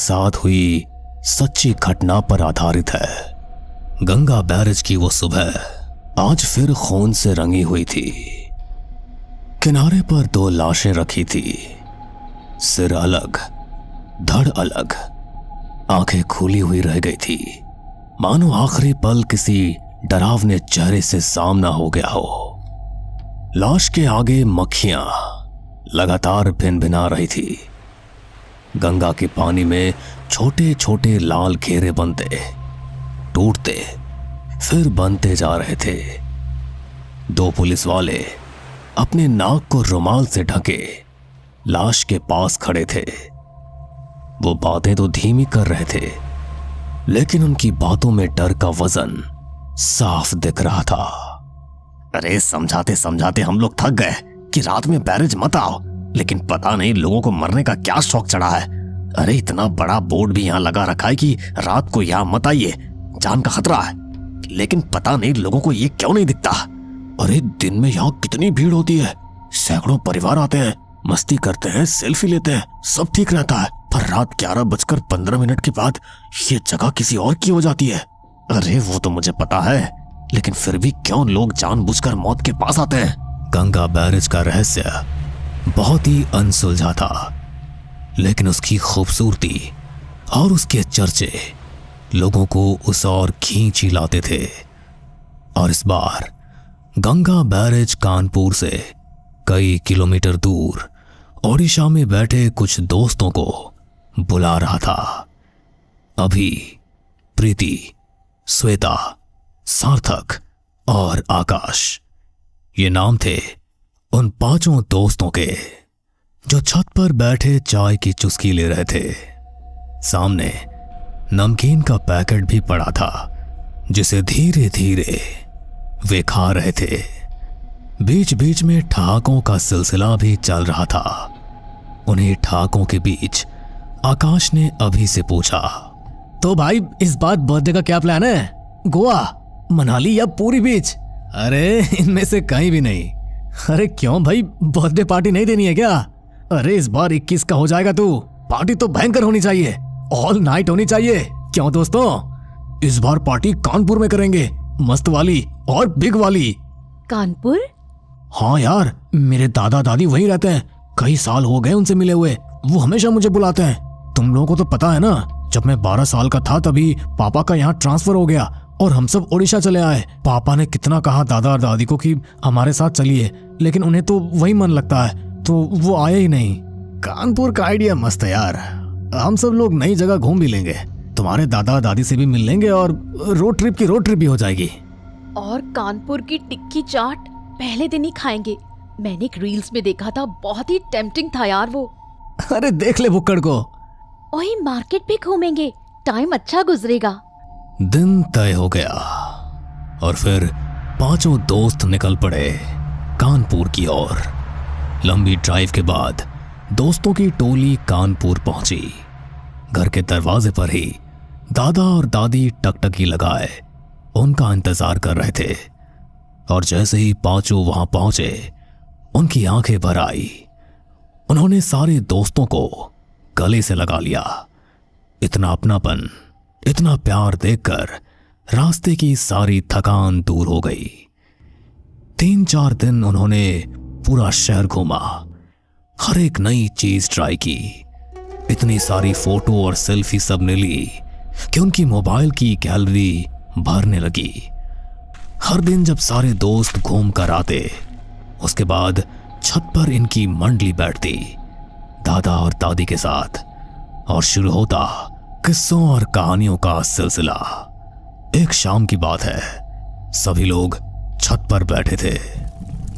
साथ हुई सच्ची घटना पर आधारित है। गंगा बैरेज की वो सुबह आज फिर खून से रंगी हुई थी। किनारे पर 2 लाशें रखी थी, सिर अलग, धड़ अलग, आंखें खुली हुई रह गई थी, मानो आखिरी पल किसी डरावने चेहरे से सामना हो गया हो। लाश के आगे मक्खियां लगातार भिनभिना रही थी। गंगा के पानी में छोटे छोटे लाल घेरे बनते, टूटते, फिर बनते जा रहे थे। 2 पुलिस वाले अपने नाक को रुमाल से ढके लाश के पास खड़े थे। वो बातें तो धीमी कर रहे थे, लेकिन उनकी बातों में डर का वजन साफ दिख रहा था। अरे समझाते समझाते हम लोग थक गए कि रात में बैरेज मत आओ, लेकिन पता नहीं लोगों को मरने का क्या शौक चढ़ा है। अरे इतना बड़ा बोर्ड भी यहाँ लगा रखा है कि रात को यहाँ मत आइए, जान का खतरा है, लेकिन पता नहीं लोगों को ये क्यों नहीं दिखता। अरे दिन में यहाँ कितनी भीड़ होती है, सैकड़ों परिवार आते हैं, मस्ती करते हैं, सेल्फी लेते हैं, सब ठीक रहता है, पर रात 11:15 के बाद ये जगह किसी और की हो जाती है। अरे वो तो मुझे पता है, लेकिन फिर भी क्यों लोग जानबूझकर मौत के पास आते हैं। गंगा बैरेज का रहस्य बहुत ही अनसुलझा था, लेकिन उसकी खूबसूरती और उसके चर्चे लोगों को उस ओर खींच ही लाते थे। और इस बार गंगा बैरेज कानपुर से कई किलोमीटर दूर ओडिशा में बैठे कुछ दोस्तों को बुला रहा था। अभी, प्रीति, श्वेता, सार्थक और आकाश, ये नाम थे उन 5 दोस्तों के, जो छत पर बैठे चाय की चुस्की ले रहे थे। सामने नमकीन का पैकेट भी पड़ा था, जिसे धीरे धीरे वे खा रहे थे। बीच बीच में ठहाकों का सिलसिला भी चल रहा था। उन्हीं ठहाकों के बीच आकाश ने अभी से पूछा, तो भाई इस बार बर्थडे का क्या प्लान है? गोवा, मनाली या पूरी बीच? अरे इनमें से कहीं भी नहीं। अरे क्यों भाई, बर्थडे पार्टी नहीं देनी है क्या? अरे इस बार 21 का हो जाएगा तू, पार्टी तो भयंकर होनी चाहिए, ऑल नाइट होनी चाहिए। क्यों दोस्तों, इस बार पार्टी कानपुर में करेंगे, मस्त वाली और बिग वाली। कानपुर? हाँ यार, मेरे दादा दादी वहीं रहते हैं, कई साल हो गए उनसे मिले हुए, वो हमेशा मुझे बुलाते हैं। तुम लोगों को तो पता है ना, जब मैं 12 साल का था तभी पापा का यहाँ ट्रांसफर हो गया और हम सब ओडिशा चले आए। पापा ने कितना कहा दादा और दादी को कि हमारे साथ चलिए, लेकिन उन्हें तो वही मन लगता है, तो वो आए ही नहीं। कानपुर का आइडिया मस्त है यार, हम सब लोग नई जगह घूम भी लेंगे, तुम्हारे दादा दादी से भी मिल लेंगे और रोड ट्रिप भी हो जाएगी। और कानपुर की टिक्की चाट पहले दिन ही खाएंगे। मैंने एक रील्स में देखा था, बहुत ही टेम्पटिंग था यार वो। अरे देख ले बुक्कड़ को। वही मार्केट भी घूमेंगे, टाइम अच्छा गुजरेगा। दिन तय हो गया और फिर 5 दोस्त निकल पड़े कानपुर की ओर। लंबी ड्राइव के बाद दोस्तों की टोली कानपुर पहुंची। घर के दरवाजे पर ही दादा और दादी टकटकी लगाए उनका इंतजार कर रहे थे, और जैसे ही 5 वहां पहुंचे, उनकी आंखें भर आई। उन्होंने सारे दोस्तों को गले से लगा लिया। इतना अपनापन, इतना प्यार देखकर रास्ते की सारी थकान दूर हो गई। 3-4 दिन उन्होंने पूरा शहर घूमा, हर एक नई चीज ट्राई की। इतनी सारी फोटो और सेल्फी सबने ली कि उनकी मोबाइल की गैलरी भरने लगी। हर दिन जब सारे दोस्त घूम कर आते, उसके बाद छत पर इनकी मंडली बैठती दादा और दादी के साथ, और शुरू होता किस्सों और कहानियों का सिलसिला। एक शाम की बात है, सभी लोग छत पर बैठे थे।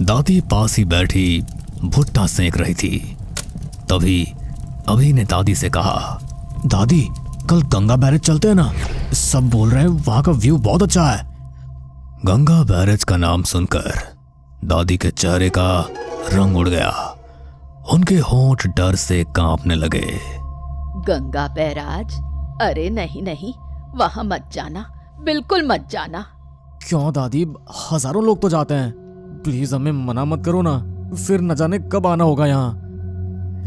दादी पास ही बैठी भुट्टा सेंक रही थी। तभी अभी ने दादी से कहा, दादी कल गंगा बैरेज चलते हैं ना, सब बोल रहे हैं वहां का व्यू बहुत अच्छा है। गंगा बैरेज का नाम सुनकर दादी के चेहरे का रंग उड़ गया, उनके होंठ डर से कांपने लगे। गंगा बैराज? अरे नहीं नहीं, वहाँ मत जाना, बिल्कुल मत जाना। क्यों दादी, हजारों लोग तो जाते हैं, प्लीज हमें मना मत करो ना, फिर न जाने कब आना होगा यहाँ।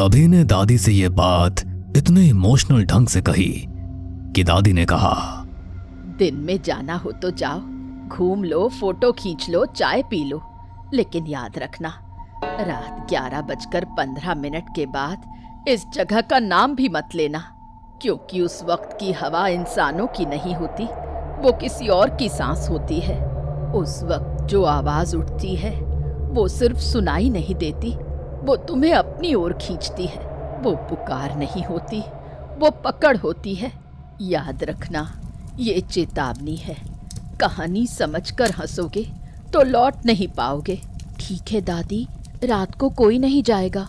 अभी ने दादी से ये बात इतने इमोशनल ढंग से कही कि दादी ने कहा, दिन में जाना हो तो जाओ, घूम लो, फोटो खींच लो, चाय पी लो, लेकिन याद रखना रात 11:15 के बाद इस जगह का नाम भी मत लेना, क्योंकि उस वक्त की हवा इंसानों की नहीं होती, वो किसी और की सांस होती है। उस वक्त जो आवाज उठती है वो सिर्फ सुनाई नहीं देती, वो तुम्हें अपनी ओर खींचती है। वो पुकार नहीं होती, वो पकड़ होती है। याद रखना, ये चेतावनी है। कहानी समझकर हंसोगे तो लौट नहीं पाओगे। ठीक है दादी, रात को कोई नहीं जाएगा।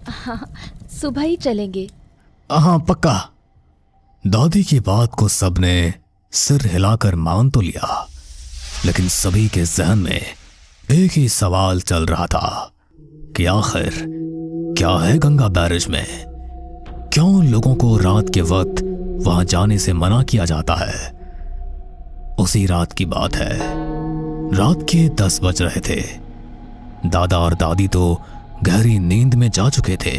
हाँ, सुबह ही चलेंगे। हाँ पक्का। दादी की बात को सबने सिर हिलाकर मान तो लिया, लेकिन सभी के जहन में एक ही सवाल चल रहा था कि आखिर क्या है गंगा बैरेज में? क्यों लोगों को रात के वक्त वहां जाने से मना किया जाता है? उसी रात की बात है। रात के 10 बज रहे थे। दादा और दादी तो गहरी नींद में जा चुके थे,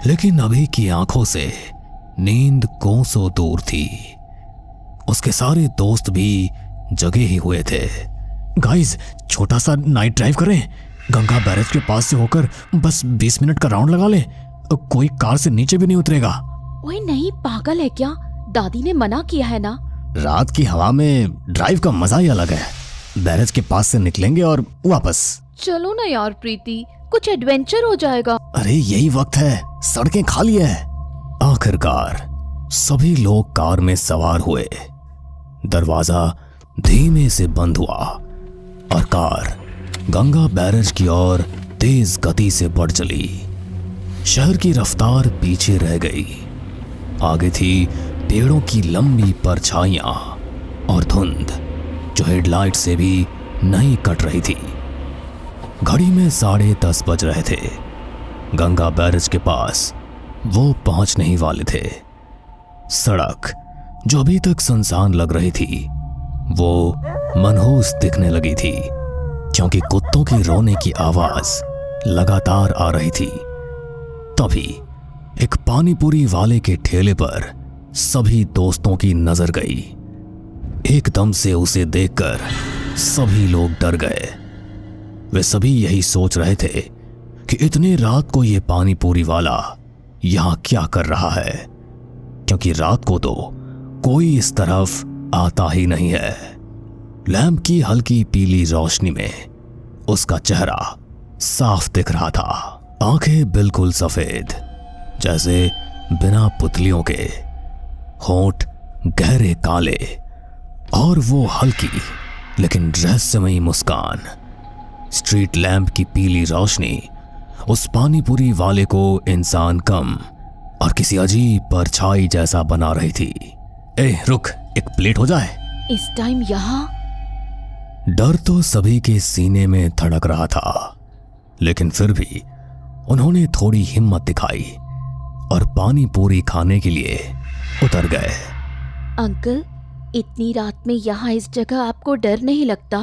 लेकिन अभी की आंखों से नींद कोसों दूर थी। उसके सारे दोस्त भी जगे ही हुए थे। गाइस, छोटा सा नाइट ड्राइव करें, गंगा बैरेज के पास से होकर बस 20 मिनट का राउंड लगा लें। कोई कार से नीचे भी नहीं उतरेगा। ओए नहीं, पागल है क्या? दादी ने मना किया है ना। रात की हवा में ड्राइव का मजा ही अलग है। बैरेज के पास से निकलेंगे और वापस। चलो ना यार प्रीति, कुछ एडवेंचर हो जाएगा। अरे यही वक्त है, सड़कें खाली है। आखिरकार सभी लोग कार में सवार हुए। दरवाजा धीमे से बंद हुआ और कार गंगा बैरेज की ओर तेज गति से बढ़ चली। शहर की रफ्तार पीछे रह गई। आगे थी पेड़ों की लंबी परछाइयां और धुंध जो हेडलाइट से भी नहीं कट रही थी। घड़ी में 10:30 बज रहे थे। गंगा बैरेज के पास वो पहुंच नहीं वाले थे। सड़क जो अभी तक सुनसान लग रही थी वो मनहूस दिखने लगी थी, क्योंकि कुत्तों की रोने की आवाज लगातार आ रही थी। तभी एक पानीपुरी वाले के ठेले पर सभी दोस्तों की नजर गई। एकदम से उसे देखकर सभी लोग डर गए। वे सभी यही सोच रहे थे कि इतने रात को ये पानीपुरी वाला यहां क्या कर रहा है, क्योंकि रात को तो कोई इस तरफ आता ही नहीं है। लैंप की हल्की पीली रोशनी में उसका चेहरा साफ दिख रहा था। आंखें बिल्कुल सफेद जैसे बिना पुतलियों के, होंठ गहरे काले और वो हल्की लेकिन रहस्यमयी मुस्कान। स्ट्रीट लैंप की पीली रोशनी उस पानीपुरी वाले को इंसान कम और किसी अजीब परछाई जैसा बना रही थी। ए रुक, एक प्लेट हो जाए। इस टाइम यहाँ? डर तो सभी के सीने में धड़क रहा था, लेकिन फिर भी उन्होंने थोड़ी हिम्मत दिखाई और पानी पूरी खाने के लिए उतर गए। अंकल, इतनी रात में यहाँ इस जगह आपको डर नहीं लगता?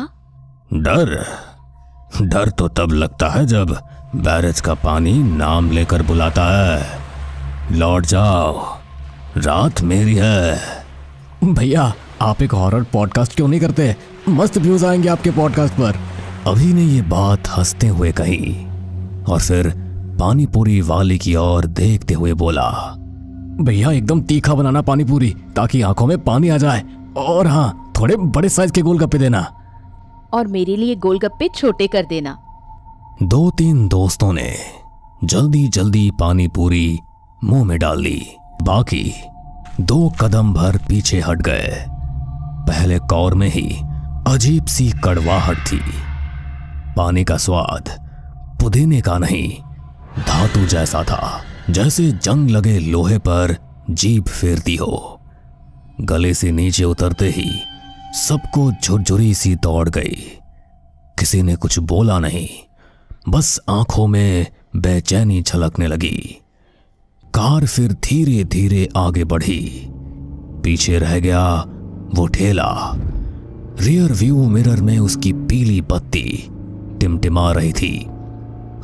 डर तो तब लगता है जब बैरेज का पानी नाम लेकर बुलाता है। लौट जाओ, रात मेरी है। भैया, आप एक हॉरर पॉडकास्ट क्यों नहीं करते? मस्त व्यूज आएंगे आपके पॉडकास्ट पर। अभी ने ये बात हंसते हुए कही और फिर पानीपुरी वाले की ओर देखते हुए बोला, भैया एकदम तीखा बनाना पानीपुरी, ताकि आंखों में पानी आ जाए। और हाँ, थोड़े बड़े साइज के गोलगप्पे देना। और मेरे लिए गोलगप्पे छोटे कर देना। 2-3 दोस्तों ने जल्दी जल्दी पानीपुरी मुंह में डाल ली। बाकी 2 कदम भर पीछे हट गए। पहले कौर में ही अजीब सी कड़वाहट थी। पानी का स्वाद पुदीने का नहीं, धातु जैसा था, जैसे जंग लगे लोहे पर जीभ फेरती हो। गले से नीचे उतरते ही सबको झुरझुरी सी दौड़ गई। किसी ने कुछ बोला नहीं, बस आंखों में बेचैनी झलकने लगी। कार फिर धीरे धीरे आगे बढ़ी। पीछे रह गया वो ठेला। रियर व्यू मिरर में उसकी पीली बत्ती टिमटिमा रही थी।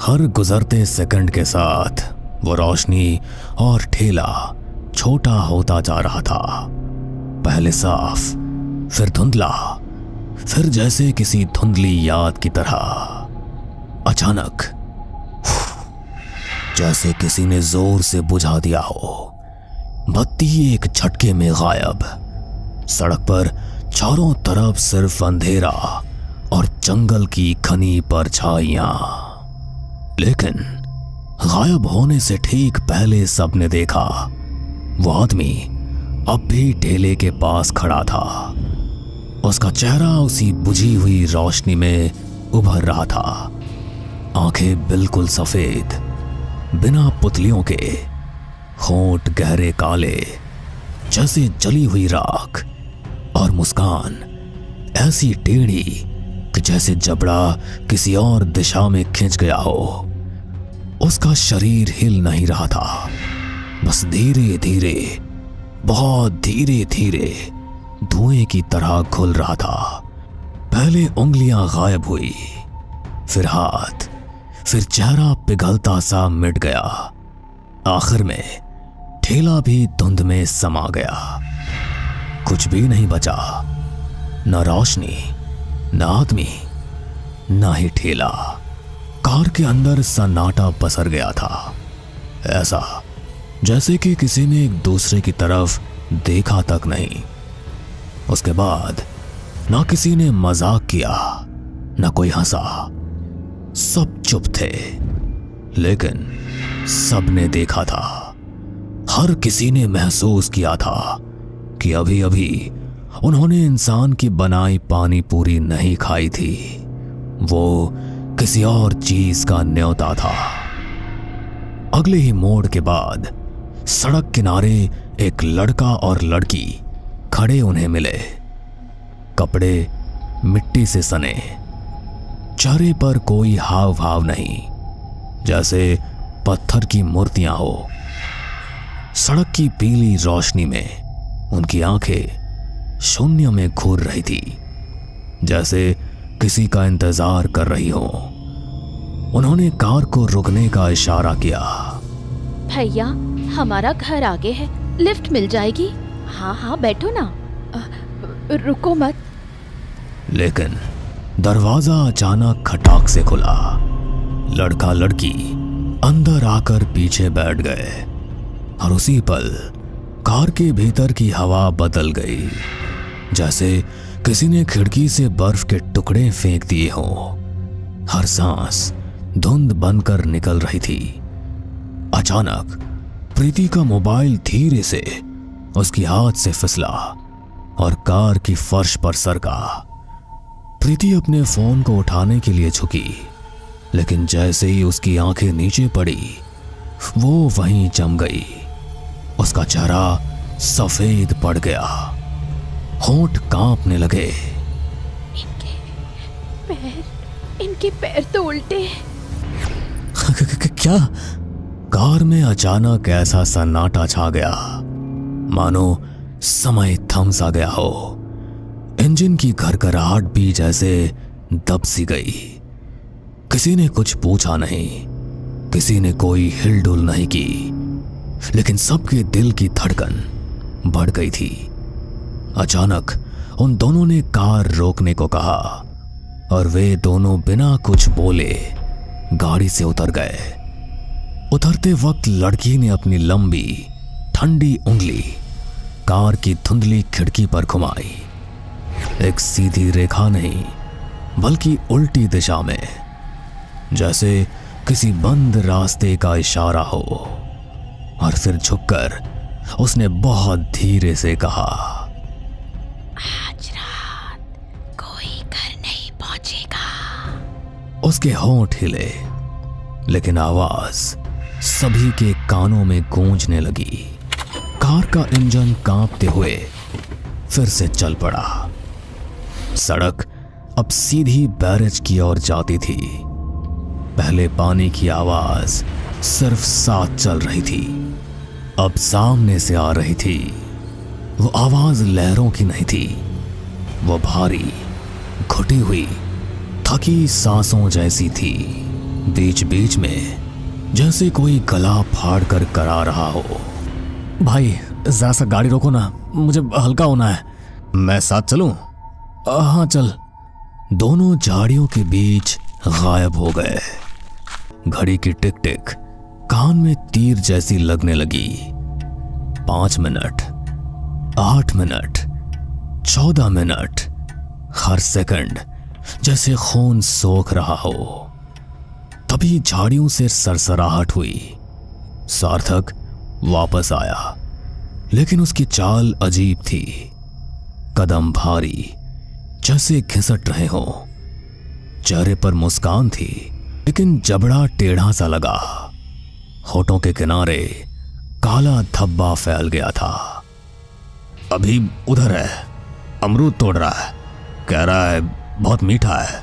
हर गुजरते सेकंड के साथ वो रोशनी और ठेला छोटा होता जा रहा था। पहले साफ, फिर धुंधला, फिर जैसे किसी धुंधली याद की तरह। अचानक जैसे किसी ने जोर से बुझा दिया हो, बत्ती एक झटके में गायब। सड़क पर चारों तरफ सिर्फ अंधेरा और जंगल की घनी परछाइयां। लेकिन गायब होने से ठीक पहले सबने देखा वो आदमी अब भी ठेले के पास खड़ा था। उसका चेहरा उसी बुझी हुई रोशनी में उभर रहा था। आंखें बिल्कुल सफेद, बिना पुतलियों के, होंठ गहरे काले जैसे जली हुई राख, और मुस्कान ऐसी टेढ़ी कि जैसे जबड़ा किसी और दिशा में खिंच गया हो। उसका शरीर हिल नहीं रहा था, बस धीरे धीरे, बहुत धीरे धीरे धुएं की तरह घुल रहा था। पहले उंगलियां गायब हुई, फिर हाथ, फिर चेहरा पिघलता सा मिट गया। आखिर में ठेला भी धुंध में समा गया। कुछ भी नहीं बचा, न रोशनी, न आदमी, न ही ठेला। कार के अंदर सन्नाटा पसर गया था, ऐसा जैसे कि किसी ने एक दूसरे की तरफ देखा तक नहीं। उसके बाद ना किसी ने मजाक किया, ना कोई हंसा। सब चुप थे, लेकिन सबने देखा था। हर किसी ने महसूस किया था कि अभी अभी उन्होंने इंसान की बनाई पानी पूरी नहीं खाई थी, वो किसी और चीज का न्योता था। अगले ही मोड़ के बाद सड़क किनारे एक लड़का और लड़की खड़े उन्हें मिले। कपड़े मिट्टी से सने, चेहरे पर कोई हाव भाव नहीं, जैसे पत्थर की मूर्तियां हो। सड़क की पीली रोशनी में उनकी आंखें शून्य में घूर रही थी, जैसे किसी का इंतजार कर रही हो। उन्होंने कार को रुकने का इशारा किया। भैया, हमारा घर आगे है, लिफ्ट मिल जाएगी। हाँ हाँ, बैठो ना। रुको मत। लेकिन दरवाजा अचानक खटाक से खुला। लड़का लड़की अंदर आकर पीछे बैठ गए, और उसी पल कार के भीतर की हवा बदल गई, जैसे किसी ने खिड़की से बर्फ के टुकड़े फेंक दिए हों। हर सांस धुंध बनकर निकल रही थी। अचानक प्रीति का मोबाइल धीरे से उसकी हाथ से फिसला और कार की फर्श पर सरका। प्रीति अपने फोन को उठाने के लिए झुकी, लेकिन जैसे ही उसकी आंखें नीचे पड़ी, वो वहीं जम गई। उसका चेहरा सफेद पड़ गया, होंठ कांपने लगे। इनके पैर तो उल्टे। क्या? कार में अचानक ऐसा सन्नाटा छा गया, मानो समय थम सा गया हो। इंजन की घरघराहट भी जैसे दब सी गई। किसी ने कुछ पूछा नहीं, किसी ने कोई हिलडुल नहीं की, लेकिन सबके दिल की धड़कन बढ़ गई थी। अचानक उन दोनों ने कार रोकने को कहा, और वे दोनों बिना कुछ बोले गाड़ी से उतर गए। उतरते वक्त लड़की ने अपनी लंबी ठंडी उंगली कार की धुंधली खिड़की पर घुमाई। एक सीधी रेखा नहीं, बल्कि उल्टी दिशा में, जैसे किसी बंद रास्ते का इशारा हो। और फिर झुककर उसने बहुत धीरे से कहा, आज रात कोई घर नहीं पहुंचेगा। उसके होंठ हिले, लेकिन आवाज सभी के कानों में गूंजने लगी। कार का इंजन कांपते हुए फिर से चल पड़ा। सड़क अब सीधी बैरेज की ओर जाती थी। पहले पानी की आवाज सिर्फ साथ चल रही थी, अब सामने से आ रही थी। वो आवाज लहरों की नहीं थी, वो भारी, घुटी हुई, थकी सांसों जैसी थी। बीच बीच में जैसे कोई गला फाड़ कर करा रहा हो। भाई जरा सा गाड़ी रोको ना, मुझे हल्का होना है। मैं साथ चलूं? हाँ चल। दोनों झाड़ियों के बीच गायब हो गए। घड़ी की टिक टिक कान में तीर जैसी लगने लगी। 5 मिनट, 8 मिनट, 14 मिनट, हर सेकंड जैसे खून सोख रहा हो। तभी झाड़ियों से सरसराहट हुई। सार्थक वापस आया, लेकिन उसकी चाल अजीब थी। कदम भारी, जैसे घिसट रहे हों। चेहरे पर मुस्कान थी, लेकिन जबड़ा टेढ़ा सा लगा। होठों के किनारे काला धब्बा फैल गया था। अभी उधर है, अमरूद तोड़ रहा है, कह रहा है बहुत मीठा है।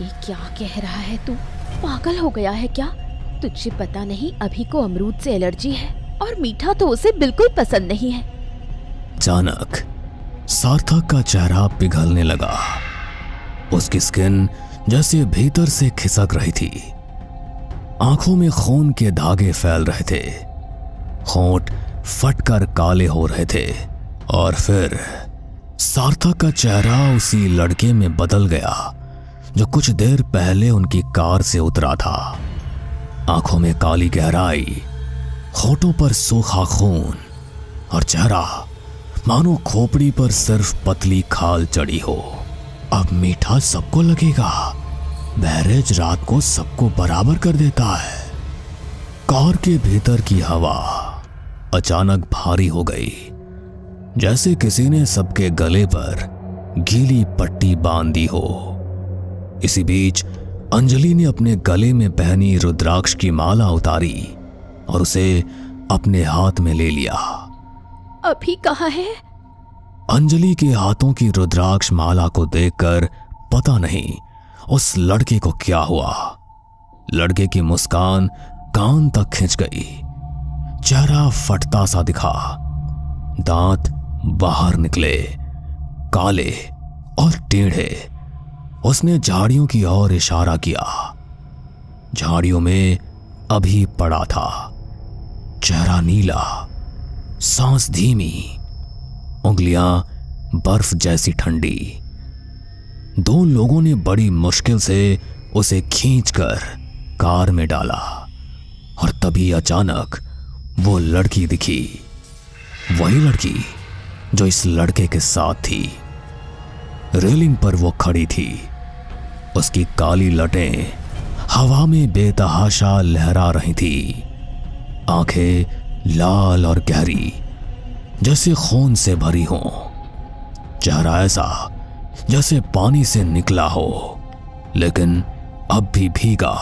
ये क्या कह रहा है तू? पागल हो गया है क्या? तुझे पता नहीं अभी को अमरूद से एलर्जी है, और मीठा तो उसे बिल्कुल पसंद नहीं है। अचानक सार्थक का चेहरा पिघलने लगा। उसकी स्किन जैसे भीतर से खिसक रही थी। आंखों में खून के धागे फैल रहे थे। होंठ फटकर काले हो रहे थे। और फिर सार्थक का चेहरा उसी लड़के में बदल गया जो कुछ देर पहले उनकी कार से उतरा था। आंखों में काली गहराई, होठों पर सूखा खून, और चेहरा मानो खोपड़ी पर सिर्फ पतली खाल चढ़ी हो। अब मीठा सबको लगेगा। बैरेज रात को सबको बराबर कर देता है। कार के भीतर की हवा अचानक भारी हो गई, जैसे किसी ने सबके गले पर गीली पट्टी बांध दी हो। इसी बीच अंजलि ने अपने गले में पहनी रुद्राक्ष की माला उतारी और उसे अपने हाथ में ले लिया। अभी कहाँ है? अंजलि के हाथों की रुद्राक्ष माला को देखकर पता नहीं उस लड़के को क्या हुआ। लड़के की मुस्कान कान तक खिंच गई। चेहरा फटता सा दिखा। दांत बाहर निकले, काले और टेढ़े। उसने झाड़ियों की ओर इशारा किया। झाड़ियों में अभी पड़ा था। चेहरा नीला, सांस धीमी, उंगलियां बर्फ जैसी ठंडी। दो लोगों ने बड़ी मुश्किल से उसे खींचकर कार में डाला, और तभी अचानक वो लड़की दिखी। वही लड़की जो इस लड़के के साथ थी। रेलिंग पर वो खड़ी थी। उसकी काली लटें हवा में बेतहाशा लहरा रही थी। आंखें लाल और गहरी, जैसे खून से भरी हों। चेहरा ऐसा जैसे पानी से निकला हो, लेकिन अब भी भीगा,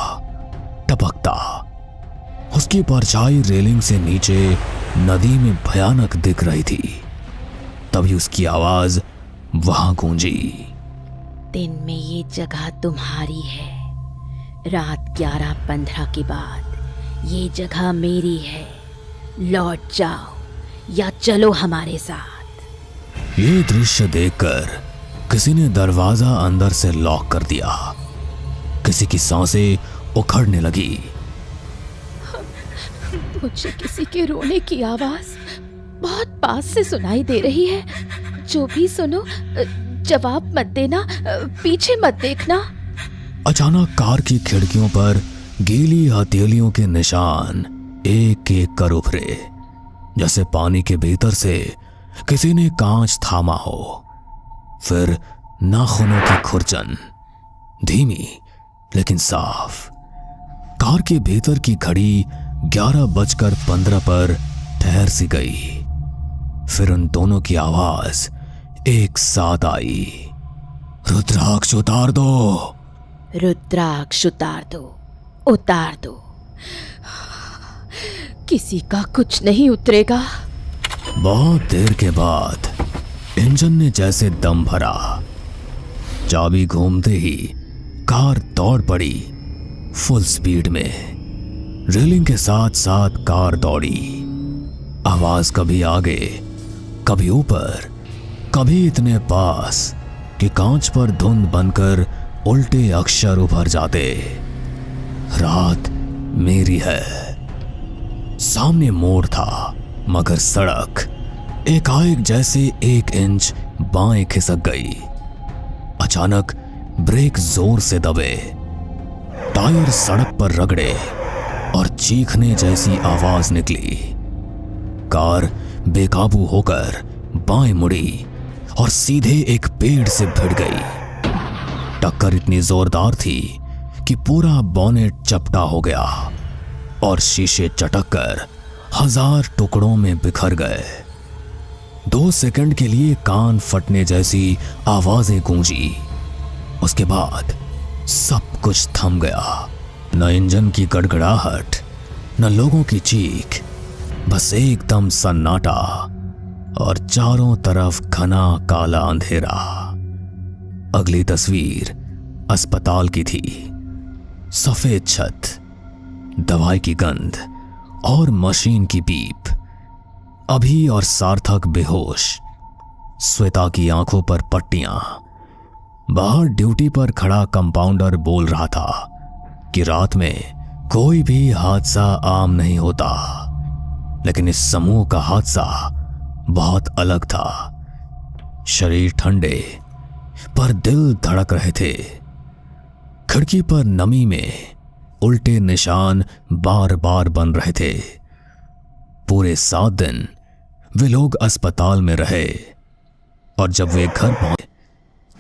टपकता। उसकी परछाई रेलिंग से नीचे नदी में भयानक दिख रही थी। तभी उसकी आवाज वहां गूंजी। दिन में ये जगह तुम्हारी है। रात 11:15 के बाद ये जगह मेरी है। लौट जाओ या चलो हमारे साथ। ये दृश्य देखकर किसी ने दरवाजा अंदर से लॉक कर दिया। किसी की सांसें उखड़ने लगी। मुझे किसी के रोने की आवाज बहुत पास से सुनाई दे रही है। जो भी सुनो, जवाब मत देना, पीछे मत देखना। अचानक कार की खिड़कियों पर गीली हथेलियों के निशान एक एक कर उभरे, जैसे पानी के भीतर से किसी ने कांच थामा हो। फिर नाखूनों की खुरचन, धीमी लेकिन साफ। कार के भीतर की घड़ी 11:15 पर ठहर सी गई। फिर उन दोनों की आवाज एक साथ आई। रुद्राक्ष उतार दो। रुद्राक्ष उतार दो, उतार दो। किसी का कुछ नहीं उतरेगा। बहुत देर के बाद इंजन ने जैसे दम भरा। चाबी घूमते ही कार दौड़ पड़ी फुल स्पीड में। रेलिंग के साथ साथ कार दौड़ी। आवाज कभी आगे, कभी ऊपर, कभी इतने पास कि कांच पर धुंध बनकर उल्टे अक्षर उभर जाते। रात मेरी है। सामने मोड़ था, मगर सड़क एकाएक जैसे 1 इंच बाएं खिसक गई। अचानक ब्रेक जोर से दबे, टायर सड़क पर रगड़े और चीखने जैसी आवाज निकली। कार बेकाबू होकर बाएं मुड़ी और सीधे एक पेड़ से भिड़ गई। टक्कर इतनी जोरदार थी कि पूरा बॉनेट चपटा हो गया और शीशे चटक कर 1000 टुकड़ों में बिखर गए। 2 सेकंड के लिए कान फटने जैसी आवाजें गूंजी। उसके बाद सब कुछ थम गया। न इंजन की गड़गड़ाहट, न लोगों की चीख, बस एकदम सन्नाटा और चारों तरफ घना काला अंधेरा। अगली तस्वीर अस्पताल की थी। सफेद छत, दवाई की गंध और मशीन की बीप। अभी और सार्थक बेहोश, श्वेता की आंखों पर पट्टियां। बाहर ड्यूटी पर खड़ा कंपाउंडर बोल रहा था कि रात में कोई भी हादसा आम नहीं होता, लेकिन इस समूह का हादसा बहुत अलग था। शरीर ठंडे पर दिल धड़क रहे थे। खिड़की पर नमी में उल्टे निशान बार बार बन रहे थे। पूरे 7 दिन वे लोग अस्पताल में रहे और जब वे घर पहुंचे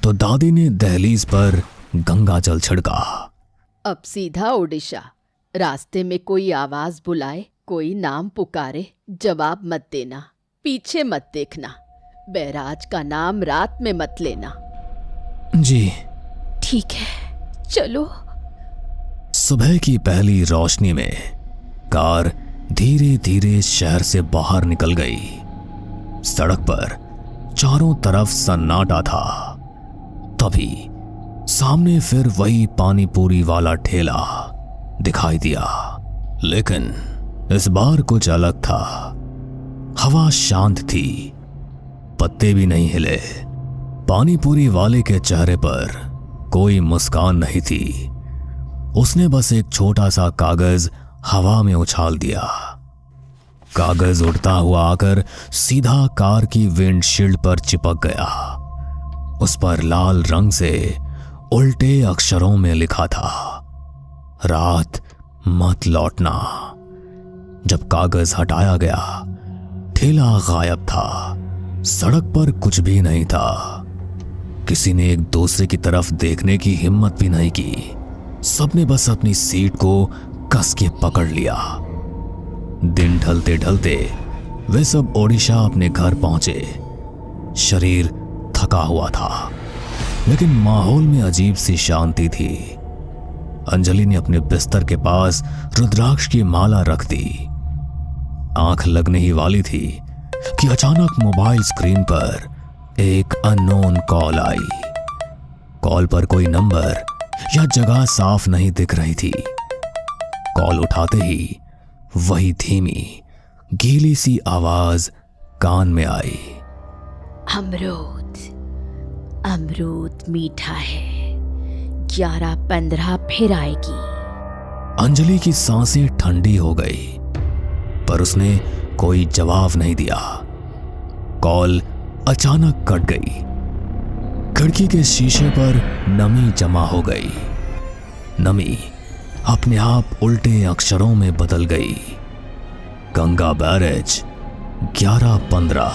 तो दादी ने दहलीज पर गंगा जल छिड़का। अब सीधा ओडिशा। रास्ते में कोई आवाज बुलाए, कोई नाम पुकारे, जवाब मत देना, पीछे मत देखना, बैराज का नाम रात में मत लेना। जी ठीक है, चलो। सुबह की पहली रोशनी में कार धीरे धीरे शहर से बाहर निकल गई। सड़क पर चारों तरफ सन्नाटा था। तभी सामने फिर वही पानी पूरी वाला ठेला दिखाई दिया, लेकिन इस बार कुछ अलग था। हवा शांत थी, पत्ते भी नहीं हिले। पानी पूरी वाले के चेहरे पर कोई मुस्कान नहीं थी। उसने बस एक छोटा सा कागज हवा में उछाल दिया। कागज उड़ता हुआ आकर सीधा कार की विंडशील्ड पर चिपक गया। उस पर लाल रंग से उल्टे अक्षरों में लिखा था, रात मत लौटना। जब कागज हटाया गया, ठेला गायब था। सड़क पर कुछ भी नहीं था। किसी ने एक दूसरे की तरफ देखने की हिम्मत भी नहीं की। सबने बस अपनी सीट को कस के पकड़ लिया। दिन ढलते ढलते वे सब ओडिशा अपने घर पहुंचे। शरीर थका हुआ था, लेकिन माहौल में अजीब सी शांति थी। अंजलि ने अपने बिस्तर के पास रुद्राक्ष की माला रख दी। आंख लगने ही वाली थी कि अचानक मोबाइल स्क्रीन पर एक अननोन कॉल आई। कॉल पर कोई नंबर या जगह साफ नहीं दिख रही थी। कॉल उठाते ही वही धीमी गीली सी आवाज कान में आई, अमरूद, अमरूद मीठा है, 11:15 फिर आएगी। अंजलि की सांसें ठंडी हो गई, पर उसने कोई जवाब नहीं दिया। कॉल अचानक कट गई। खिड़की के शीशे पर नमी जमा हो गई। नमी अपने आप उल्टे अक्षरों में बदल गई। गंगा बैरेज 11:15।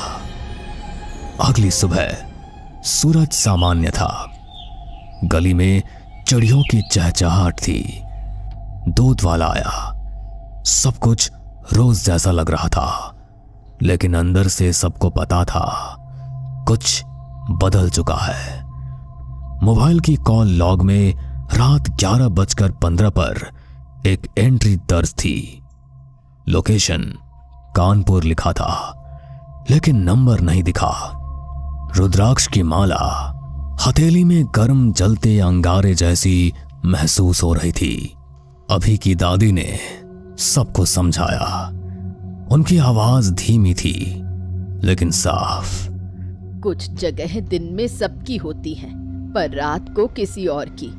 अगली सुबह सूरज सामान्य था। गली में चिड़ियों की चहचहाट थी। दूध वाला आया। सब कुछ रोज जैसा लग रहा था, लेकिन अंदर से सबको पता था कुछ बदल चुका है। मोबाइल की कॉल लॉग में रात 11:15 पर एक एंट्री दर्ज थी। लोकेशन कानपुर लिखा था, लेकिन नंबर नहीं दिखा। रुद्राक्ष की माला हथेली में गर्म जलते अंगारे जैसी महसूस हो रही थी। अभी की दादी ने सबको समझाया। उनकी आवाज धीमी थी, लेकिन साफ। कुछ जगह दिन में सबकी होती हैं, पर रात को किसी और की।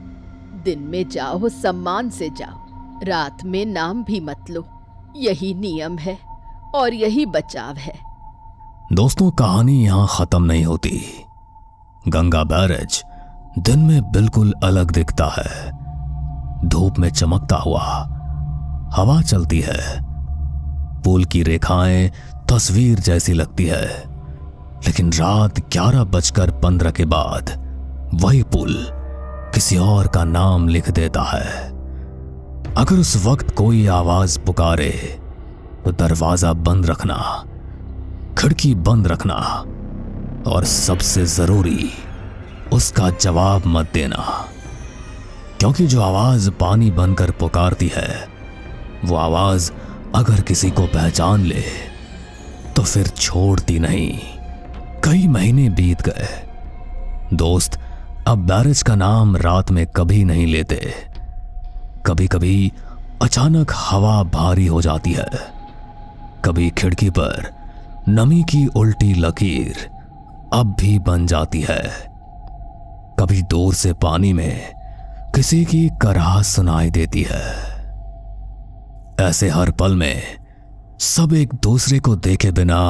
दिन में जाओ, सम्मान से जाओ, रात में नाम भी मत लो, यही नियम है और यही बचाव है। दोस्तों, कहानी यहां खत्म नहीं होती। गंगा बैरेज दिन में बिल्कुल अलग दिखता है। धूप में चमकता हुआ, हवा चलती है, पुल की रेखाएं तस्वीर जैसी लगती है। लेकिन रात 11:15 के बाद वही पुल किसी और का नाम लिख देता है। अगर उस वक्त कोई आवाज पुकारे तो दरवाजा बंद रखना, खिड़की बंद रखना और सबसे जरूरी उसका जवाब मत देना, क्योंकि जो आवाज पानी बनकर पुकारती है वो आवाज अगर किसी को पहचान ले तो फिर छोड़ती नहीं। कई महीने बीत गए। दोस्त अब बैरेज का नाम रात में कभी नहीं लेते। कभी कभी अचानक हवा भारी हो जाती है, कभी खिड़की पर नमी की उल्टी लकीर अब भी बन जाती है, कभी दूर से पानी में किसी की कराह सुनाई देती है। ऐसे हर पल में सब एक दूसरे को देखे बिना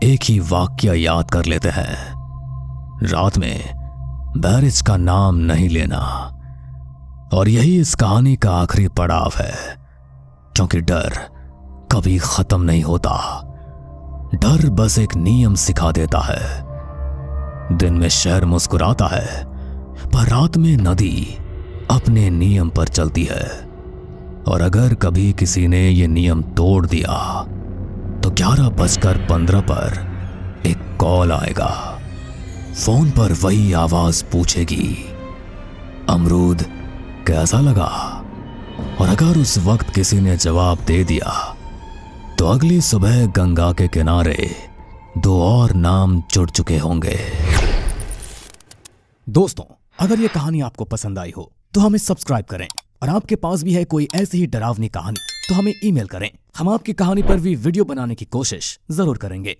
एक ही वाक्य याद कर लेते हैं। रात में बैरेज का नाम नहीं लेना। और यही इस कहानी का आखिरी पड़ाव है, क्योंकि डर कभी खत्म नहीं होता। डर बस एक नियम सिखा देता है। दिन में शहर मुस्कुराता है, पर रात में नदी अपने नियम पर चलती है। और अगर कभी किसी ने ये नियम तोड़ दिया तो 11:15 पर एक कॉल आएगा। फोन पर वही आवाज पूछेगी, अमरूद कैसा लगा? और अगर उस वक्त किसी ने जवाब दे दिया तो अगली सुबह गंगा के किनारे 2 और नाम जुड़ चुके होंगे। दोस्तों, अगर ये कहानी आपको पसंद आई हो तो हमें सब्सक्राइब करें, और आपके पास भी है कोई ऐसी ही डरावनी कहानी तो हमें ईमेल करें। हम आपकी कहानी पर भी वीडियो बनाने की कोशिश जरूर करेंगे।